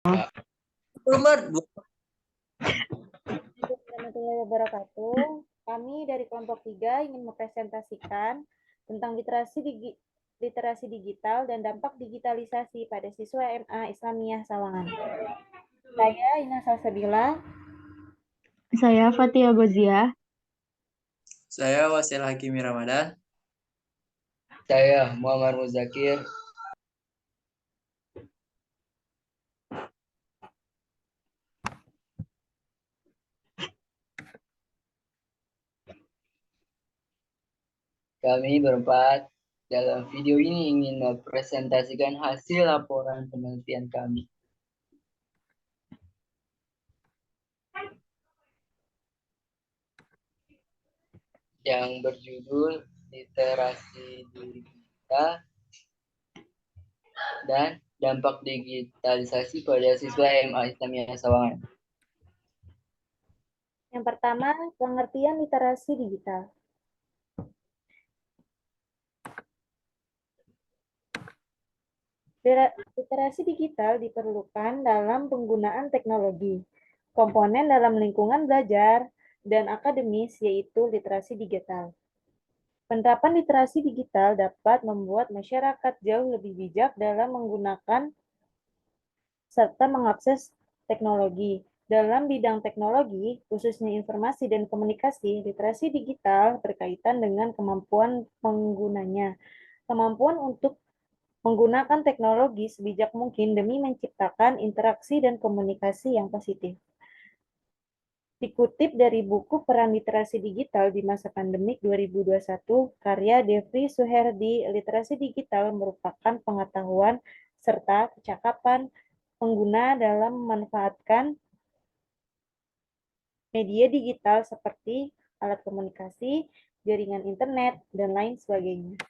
Warahmatullahi wabarakatuh. Kami dari kelompok 3 ingin mempresentasikan tentang literasi digital dan dampak digitalisasi pada siswa MA Islamiyah Sawangan. Saya Ina Salsabila. Saya Fatia Gozia. Saya Wasil Hakimi Ramadan. Saya Muhammad Muzakir. Kami berempat dalam video ini ingin mempresentasikan hasil laporan penelitian kami. Yang berjudul Literasi Digital dan Dampak Digitalisasi pada Siswa MA Islamiyah Sawangan. Yang pertama, pengertian literasi digital. Literasi digital diperlukan dalam penggunaan teknologi, komponen dalam lingkungan belajar, dan akademis, yaitu literasi digital. Penerapan literasi digital dapat membuat masyarakat jauh lebih bijak dalam menggunakan serta mengakses teknologi. Dalam bidang teknologi, khususnya informasi dan komunikasi, literasi digital berkaitan dengan kemampuan penggunanya. Kemampuan untuk menggunakan teknologi sebijak mungkin demi menciptakan interaksi dan komunikasi yang positif. Dikutip dari buku Peran Literasi Digital di Masa Pandemik 2021, karya Devri Suherdi, literasi digital merupakan pengetahuan serta kecakapan pengguna dalam memanfaatkan media digital seperti alat komunikasi, jaringan internet, dan lain sebagainya.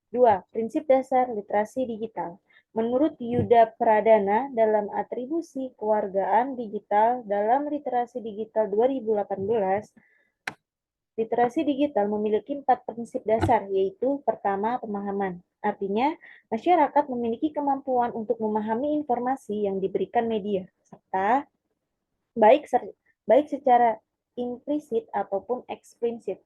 2. Prinsip dasar literasi digital. Menurut Yuda Pradana, dalam atribusi kewargaan digital dalam literasi digital 2018, literasi digital memiliki 4 prinsip dasar, yaitu pertama, pemahaman. Artinya, masyarakat memiliki kemampuan untuk memahami informasi yang diberikan media, serta baik secara implisit ataupun eksplisit.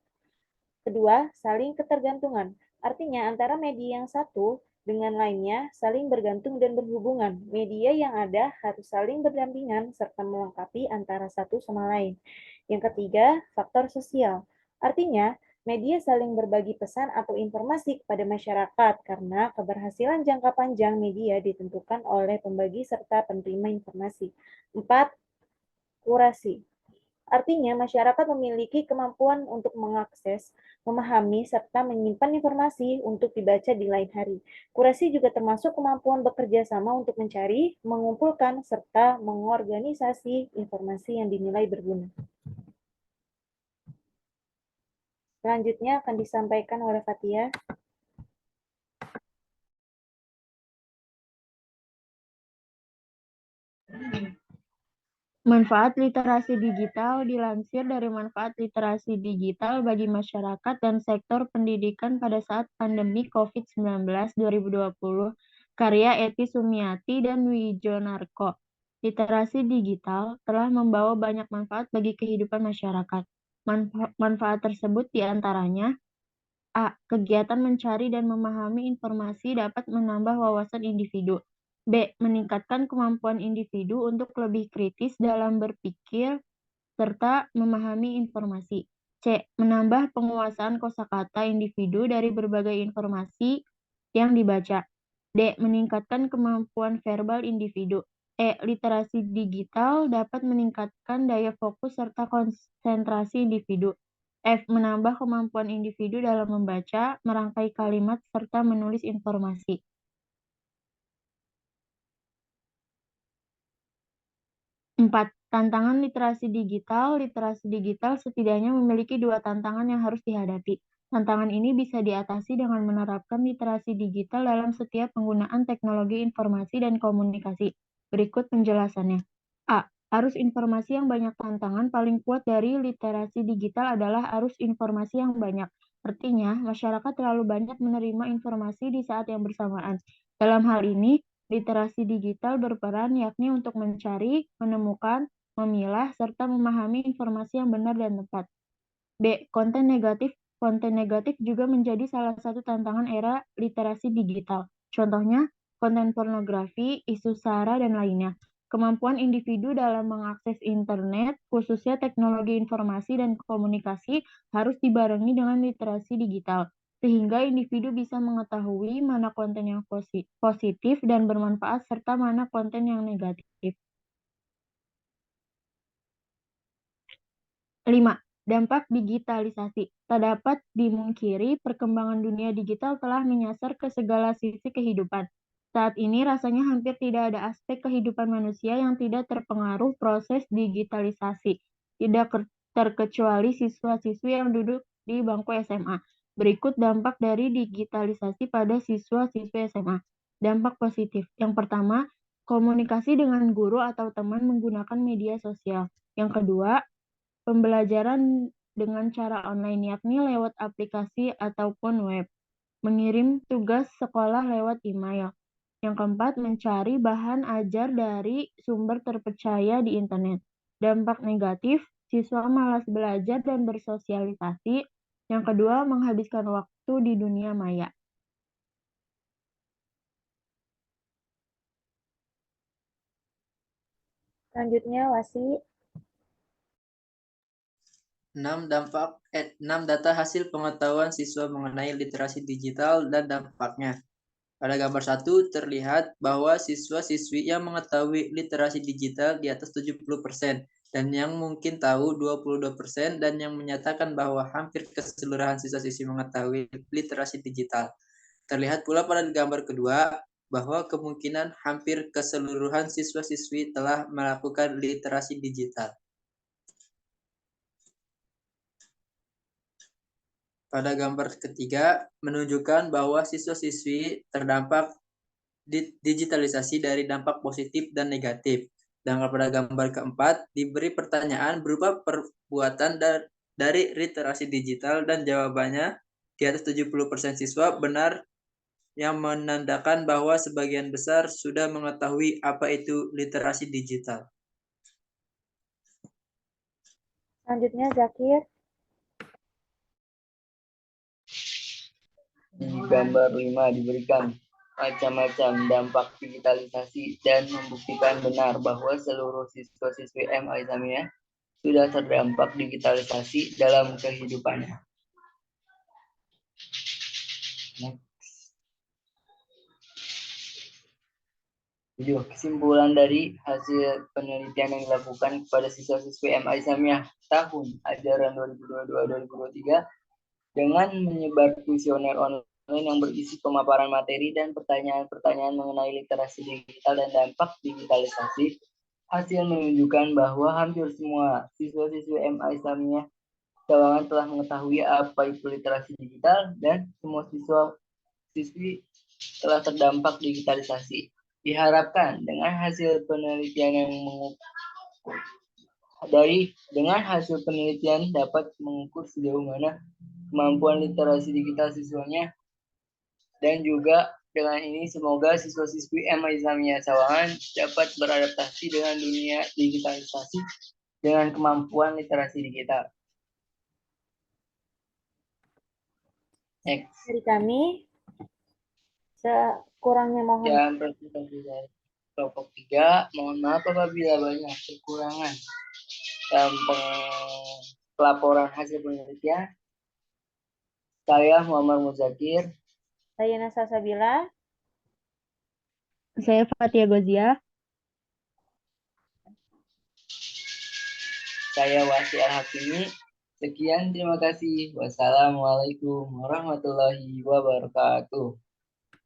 Kedua, saling ketergantungan. Artinya, antara media yang satu dengan lainnya saling bergantung dan berhubungan. Media yang ada harus saling berdampingan serta melengkapi antara satu sama lain. Yang ketiga, faktor sosial. Artinya, media saling berbagi pesan atau informasi kepada masyarakat karena keberhasilan jangka panjang media ditentukan oleh pembagi serta penerima informasi. 4. Kurasi. Artinya, masyarakat memiliki kemampuan untuk mengakses, memahami, serta menyimpan informasi untuk dibaca di lain hari. Kurasi juga termasuk kemampuan bekerja sama untuk mencari, mengumpulkan, serta mengorganisasi informasi yang dinilai berguna. Selanjutnya akan disampaikan oleh Fatia. Manfaat literasi digital dilansir dari manfaat literasi digital bagi masyarakat dan sektor pendidikan pada saat pandemi COVID-19 2020, karya Eti Sumiati dan Wijonarko. Literasi digital telah membawa banyak manfaat bagi kehidupan masyarakat. Manfaat tersebut diantaranya: A. Kegiatan mencari dan memahami informasi dapat menambah wawasan individu. B. Meningkatkan kemampuan individu untuk lebih kritis dalam berpikir serta memahami informasi. C. Menambah penguasaan kosakata individu dari berbagai informasi yang dibaca. D. Meningkatkan kemampuan verbal individu. E. Literasi digital dapat meningkatkan daya fokus serta konsentrasi individu. F. Menambah kemampuan individu dalam membaca, merangkai kalimat, serta menulis informasi. Empat, tantangan literasi digital. Literasi digital setidaknya memiliki 2 tantangan yang harus dihadapi. Tantangan ini bisa diatasi dengan menerapkan literasi digital dalam setiap penggunaan teknologi informasi dan komunikasi. Berikut penjelasannya. A. Arus informasi yang banyak. Tantangan paling kuat dari literasi digital adalah arus informasi yang banyak. Artinya, masyarakat terlalu banyak menerima informasi di saat yang bersamaan. Dalam hal ini, Literasi digital berperan yakni untuk mencari, menemukan, memilah, serta memahami informasi yang benar dan tepat. B. Konten negatif. Konten negatif juga menjadi salah satu tantangan era literasi digital. Contohnya, konten pornografi, isu SARA, dan lainnya. Kemampuan individu dalam mengakses internet, khususnya teknologi informasi dan komunikasi, harus dibarengi dengan literasi digital, sehingga individu bisa mengetahui mana konten yang positif dan bermanfaat serta mana konten yang negatif. 5. Dampak digitalisasi. Tak dapat dimungkiri, perkembangan dunia digital telah menyasar ke segala sisi kehidupan. Saat ini rasanya hampir tidak ada aspek kehidupan manusia yang tidak terpengaruh proses digitalisasi, tidak terkecuali siswa-siswi yang duduk di bangku SMA. Berikut dampak dari digitalisasi pada siswa-siswi SMA. Dampak positif. Yang pertama, komunikasi dengan guru atau teman menggunakan media sosial. Yang kedua, pembelajaran dengan cara online yakni lewat aplikasi ataupun web. Mengirim tugas sekolah lewat email. Yang keempat, mencari bahan ajar dari sumber terpercaya di internet. Dampak negatif, siswa malas belajar dan bersosialisasi. Yang kedua, menghabiskan waktu di dunia maya. Selanjutnya, Wasi. 6 data hasil pengetahuan siswa mengenai literasi digital dan dampaknya. Pada gambar 1 terlihat bahwa siswa-siswi yang mengetahui literasi digital di atas 70% dan yang mungkin tahu 22% dan yang menyatakan bahwa hampir keseluruhan siswa-siswi mengetahui literasi digital. Terlihat pula pada gambar kedua bahwa kemungkinan hampir keseluruhan siswa-siswi telah melakukan literasi digital. Pada gambar ketiga menunjukkan bahwa siswa-siswi terdampak digitalisasi dari dampak positif dan negatif. Dan pada gambar keempat diberi pertanyaan berupa perbuatan dari literasi digital dan jawabannya di atas 70% siswa benar, yang menandakan bahwa sebagian besar sudah mengetahui apa itu literasi digital. Selanjutnya, Zakir. Di gambar 5 diberikan macam-macam dampak digitalisasi dan membuktikan benar bahwa seluruh siswa-siswi MA Islamiyah sudah terdampak digitalisasi dalam kehidupannya. Video kesimpulan dari hasil penelitian yang dilakukan kepada siswa-siswi MA Islamiyah tahun ajaran 2022-2023 dengan menyebar kuesioner online yang berisi pemaparan materi dan pertanyaan-pertanyaan mengenai literasi digital dan dampak digitalisasi. Hasil menunjukkan bahwa hampir semua siswa-siswi MA Islamiyah Sawangan telah mengetahui apa itu literasi digital dan semua siswa-siswi telah terdampak digitalisasi. Diharapkan dengan hasil penelitian dapat mengukur sejauh mana kemampuan literasi digital siswanya, dan juga dengan ini semoga siswa-siswi MA Islamiyah Sawangan dapat beradaptasi dengan dunia digitalisasi dengan kemampuan literasi digital. Next. Dari kami, sekurangnya mohon. Dan presentasi dari kelompok 3, mohon maaf apabila banyak kekurangan dalam pelaporan hasil penelitian. Saya Muhammad Muzakir. Saya Nasa Sabila. Saya Fatia Gozia. Saya Wasi Al-Hakimi. Sekian, terima kasih. Wassalamualaikum warahmatullahi wabarakatuh.